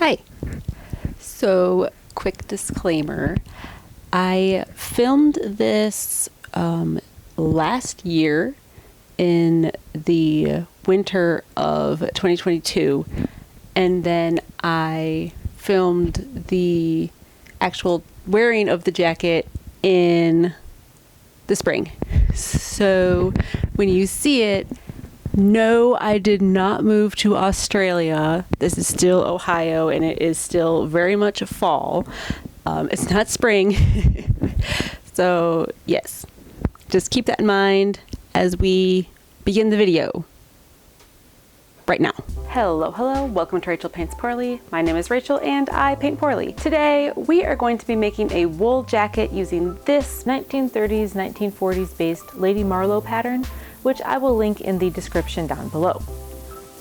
Hi. So, quick disclaimer. I filmed this last year in the winter of 2022, and then I filmed the actual wearing of the jacket in the spring. So, when you see it, no, I did not move to Australia. This is still Ohio, and it is still very much fall. It's not spring. So, yes, just keep that in mind as we begin the video right now. Hello, welcome to Rachel Paints Poorly. My name is Rachel and I paint poorly. Today we are going to be making a wool jacket using this 1930s, 1940s based Lady Marlowe pattern, which I will link in the description down below.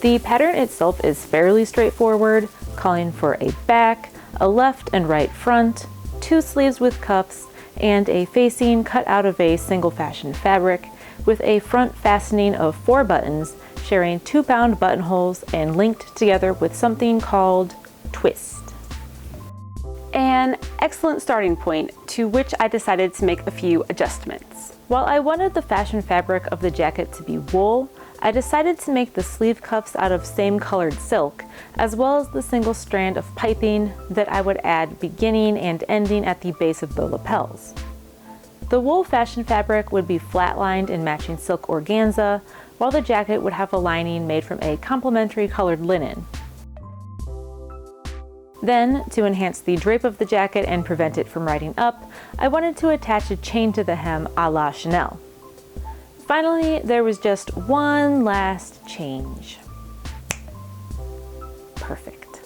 The pattern itself is fairly straightforward, calling for a back, a left and right front, 2 sleeves with cuffs, and a facing cut out of a single fashion fabric with a front fastening of 4 buttons sharing 2-pound buttonholes and linked together with something called twist. An excellent starting point to which I decided to make a few adjustments. While I wanted the fashion fabric of the jacket to be wool, I decided to make the sleeve cuffs out of same colored silk, as well as the single strand of piping that I would add beginning and ending at the base of the lapels. The wool fashion fabric would be flat-lined in matching silk organza, while the jacket would have a lining made from a complementary colored linen. Then, to enhance the drape of the jacket and prevent it from riding up, I wanted to attach a chain to the hem a la Chanel. Finally, there was just one last change. Perfect.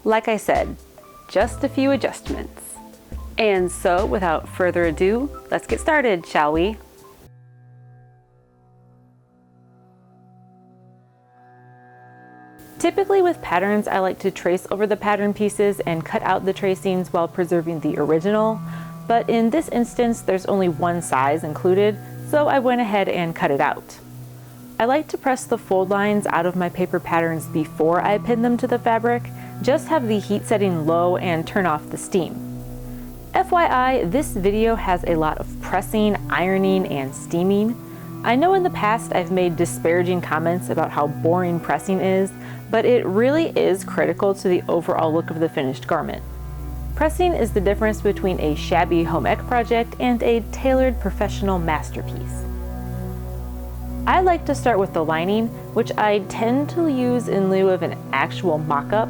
Like I said, just a few adjustments. And so, without further ado, let's get started, shall we? Typically with patterns, I like to trace over the pattern pieces and cut out the tracings while preserving the original, but in this instance there's only one size included, so I went ahead and cut it out. I like to press the fold lines out of my paper patterns before I pin them to the fabric, just have the heat setting low and turn off the steam. FYI, this video has a lot of pressing, ironing, and steaming. I know in the past I've made disparaging comments about how boring pressing is, but it really is critical to the overall look of the finished garment. Pressing is the difference between a shabby home ec project and a tailored professional masterpiece. I like to start with the lining, which I tend to use in lieu of an actual mock-up.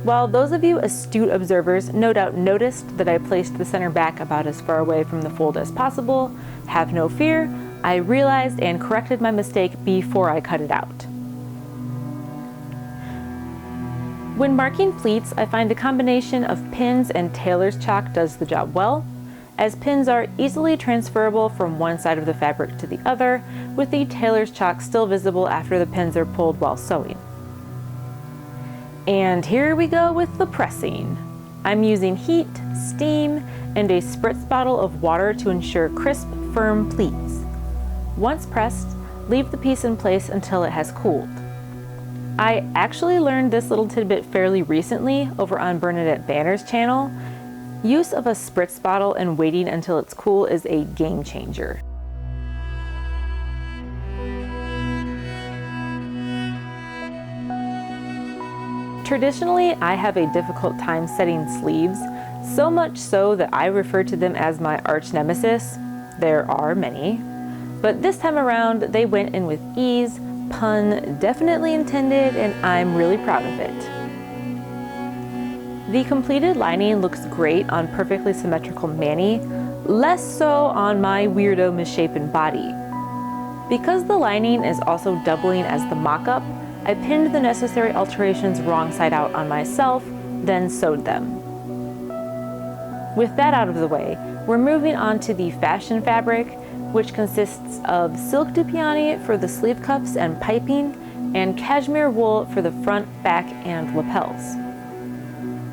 While those of you astute observers no doubt noticed that I placed the center back about as far away from the fold as possible, have no fear, I realized and corrected my mistake before I cut it out. When marking pleats, I find a combination of pins and tailor's chalk does the job well, as pins are easily transferable from one side of the fabric to the other, with the tailor's chalk still visible after the pins are pulled while sewing. And here we go with the pressing. I'm using heat, steam, and a spritz bottle of water to ensure crisp, firm pleats. Once pressed, leave the piece in place until it has cooled. I actually learned this little tidbit fairly recently over on Bernadette Banner's channel. Use of a spritz bottle and waiting until it's cool is a game changer. Traditionally, I have a difficult time setting sleeves, so much so that I refer to them as my arch nemesis. There are many. But this time around, they went in with ease, pun definitely intended, and I'm really proud of it. The completed lining looks great on perfectly symmetrical mani, less so on my weirdo misshapen body. Because the lining is also doubling as the mock-up, I pinned the necessary alterations wrong side out on myself, then sewed them. With that out of the way, we're moving on to the fashion fabric, which consists of silk dupioni for the sleeve cuffs and piping, and cashmere wool for the front, back, and lapels.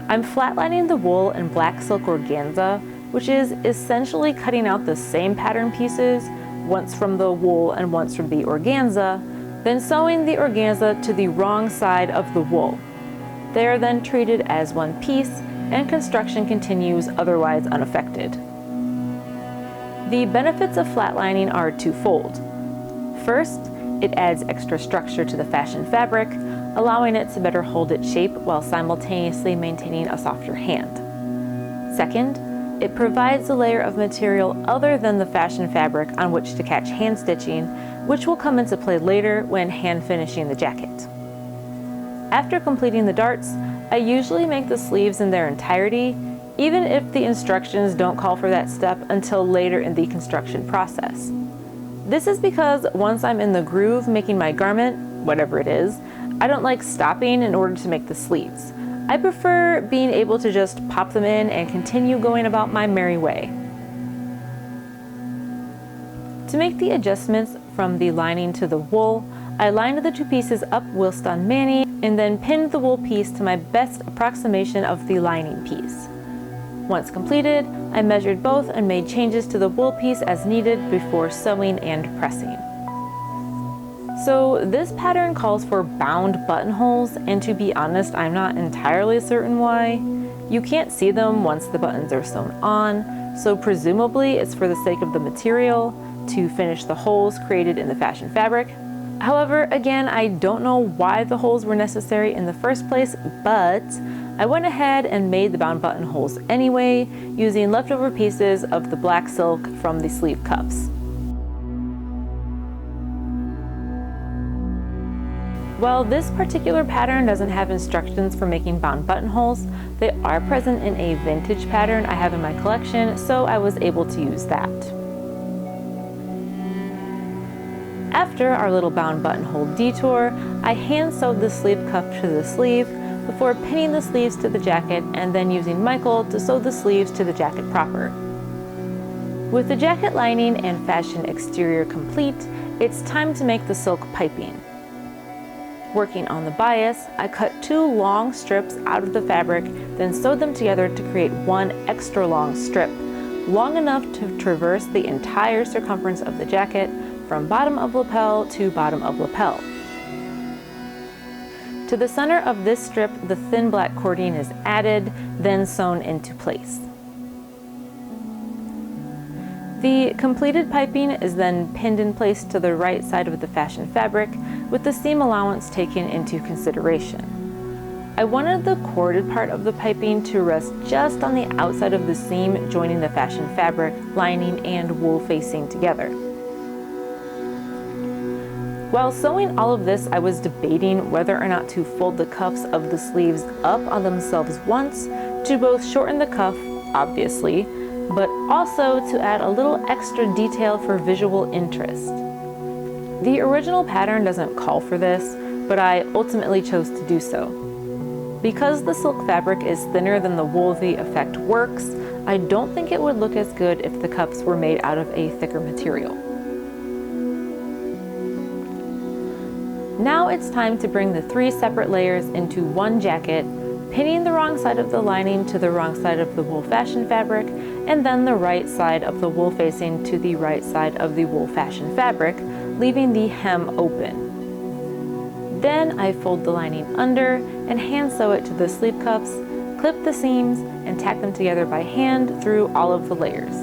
I'm flatlining the wool in black silk organza, which is essentially cutting out the same pattern pieces, once from the wool and once from the organza, then sewing the organza to the wrong side of the wool. They are then treated as one piece, and construction continues otherwise unaffected. The benefits of flatlining are twofold. First, it adds extra structure to the fashion fabric, allowing it to better hold its shape while simultaneously maintaining a softer hand. Second, it provides a layer of material other than the fashion fabric on which to catch hand stitching, which will come into play later when hand finishing the jacket. After completing the darts, I usually make the sleeves in their entirety, even if the instructions don't call for that step until later in the construction process. This is because once I'm in the groove making my garment, whatever it is, I don't like stopping in order to make the sleeves. I prefer being able to just pop them in and continue going about my merry way. To make the adjustments from the lining to the wool, I lined the two pieces up whilst on mani and then pinned the wool piece to my best approximation of the lining piece. Once completed, I measured both and made changes to the wool piece as needed before sewing and pressing. So this pattern calls for bound buttonholes, and to be honest, I'm not entirely certain why. You can't see them once the buttons are sewn on, so presumably it's for the sake of the material to finish the holes created in the fashion fabric. However, again, I don't know why the holes were necessary in the first place, but I went ahead and made the bound buttonholes anyway, using leftover pieces of the black silk from the sleeve cuffs. While this particular pattern doesn't have instructions for making bound buttonholes, they are present in a vintage pattern I have in my collection, so I was able to use that. After our little bound buttonhole detour, I hand sewed the sleeve cuff to the sleeve before pinning the sleeves to the jacket and then using Michael to sew the sleeves to the jacket proper. With the jacket lining and fashion exterior complete, it's time to make the silk piping. Working on the bias, I cut 2 long strips out of the fabric, then sewed them together to create 1 extra long strip, long enough to traverse the entire circumference of the jacket from bottom of lapel to bottom of lapel. To the center of this strip, the thin black cording is added, then sewn into place. The completed piping is then pinned in place to the right side of the fashion fabric, with the seam allowance taken into consideration. I wanted the corded part of the piping to rest just on the outside of the seam, joining the fashion fabric, lining, and wool facing together. While sewing all of this, I was debating whether or not to fold the cuffs of the sleeves up on themselves once to both shorten the cuff, obviously, but also to add a little extra detail for visual interest. The original pattern doesn't call for this, but I ultimately chose to do so. Because the silk fabric is thinner than the wool the effect works, I don't think it would look as good if the cuffs were made out of a thicker material. Now it's time to bring the 3 separate layers into one jacket, pinning the wrong side of the lining to the wrong side of the wool fashion fabric, and then the right side of the wool facing to the right side of the wool fashion fabric, leaving the hem open. Then I fold the lining under and hand sew it to the sleeve cuffs, clip the seams, and tack them together by hand through all of the layers.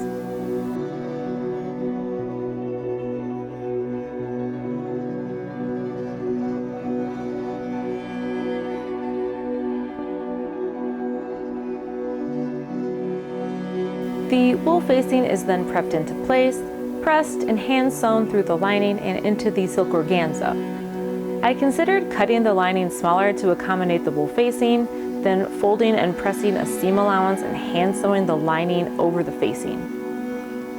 The wool facing is then prepped into place, pressed and hand sewn through the lining and into the silk organza. I considered cutting the lining smaller to accommodate the wool facing, then folding and pressing a seam allowance and hand sewing the lining over the facing.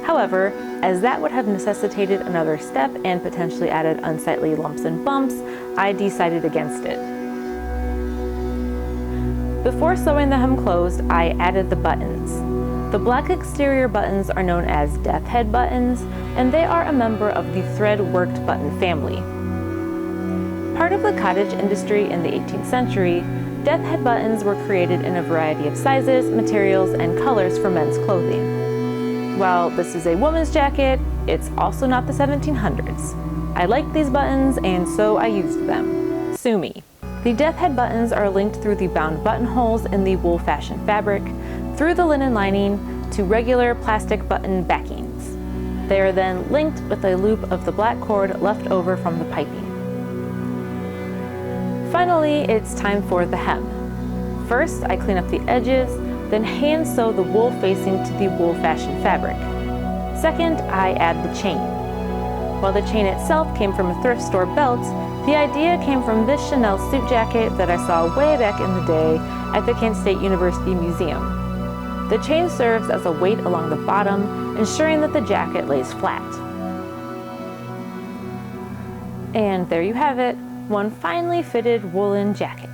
However, as that would have necessitated another step and potentially added unsightly lumps and bumps, I decided against it. Before sewing the hem closed, I added the buttons. The black exterior buttons are known as death head buttons, and they are a member of the thread-worked button family. Part of the cottage industry in the 18th century, death head buttons were created in a variety of sizes, materials, and colors for men's clothing. While this is a woman's jacket, it's also not the 1700s. I liked these buttons, and so I used them. Sue me. The death head buttons are linked through the bound buttonholes in the wool fashion fabric, through the linen lining, to regular plastic button backings. They are then linked with a loop of the black cord left over from the piping. Finally, it's time for the hem. First, I clean up the edges, then hand sew the wool facing to the wool fashion fabric. Second, I add the chain. While the chain itself came from a thrift store belt, the idea came from this Chanel suit jacket that I saw way back in the day at the Kent State University Museum. The chain serves as a weight along the bottom, ensuring that the jacket lays flat. And there you have it, one finely fitted woolen jacket.